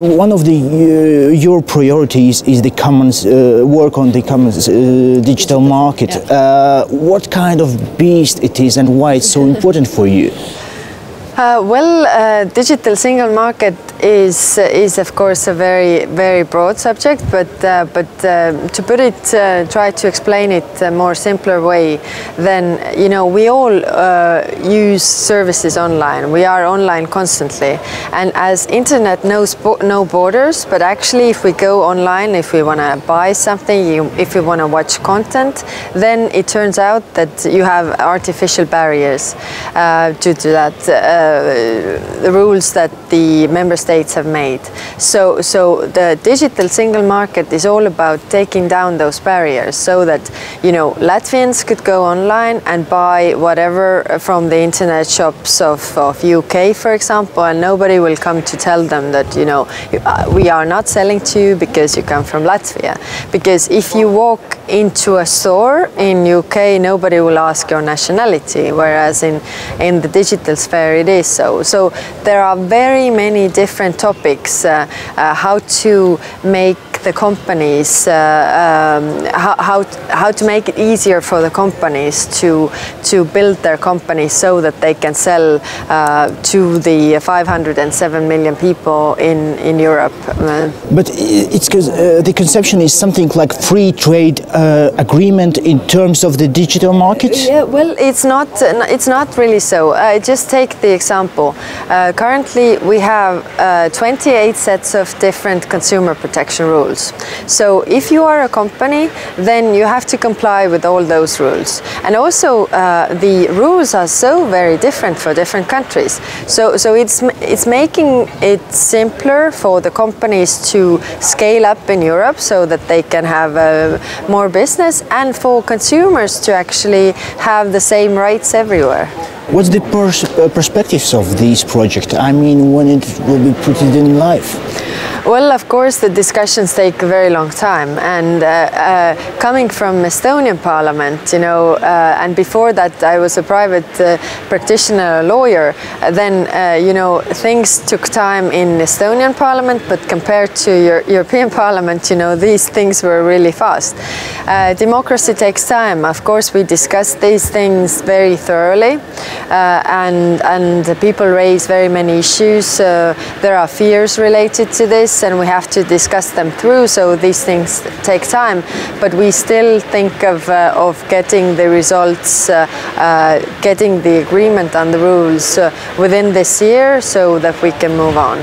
One of your priorities is the commons work on the commons digital market. What kind of beast it is and why it's so important for you? Digital single market is of course a very broad subject, but to put it, try to explain it a more simpler way, then we all use services online. We are online constantly, and as internet knows no borders. But actually, if we go online, if we want to buy something, if we want to watch content, then it turns out that you have artificial barriers due to that. The rules that the member states have made. So the digital single market is all about taking down those barriers so that Latvians could go online and buy whatever from the internet shops of UK, for example, and nobody will come to tell them that we are not selling to you because you come from Latvia. Because if you walk into a store in UK, nobody will ask your nationality, whereas in the digital sphere it is so. So there are very many different topics, how to make the companies, how to make it easier for the companies to build their companies so that they can sell to the 507 million people in Europe. But it's because the conception is something like free trade agreement in terms of the digital market? Yeah, well, it's not really so. Just take the example. Currently, we have 28 sets of different consumer protection rules. So if you are a company, then you have to comply with all those rules. And also, the rules are so very different for different countries. So it's making it simpler for the companies to scale up in Europe so that they can have more business, and for consumers to actually have the same rights everywhere. What's the perspectives of this project? I mean, when it will be put in life? Well, of course, the discussions take a very long time, and coming from Estonian Parliament, and before that I was a private practitioner lawyer, then things took time in Estonian Parliament, but compared to European Parliament, these things were really fast. Democracy takes time. Of course, we discuss these things very thoroughly, and people raise very many issues. There are fears related to this, and we have to discuss them through, so these things take time, but we still think of getting the results, getting the agreement on the rules within this year so that we can move on.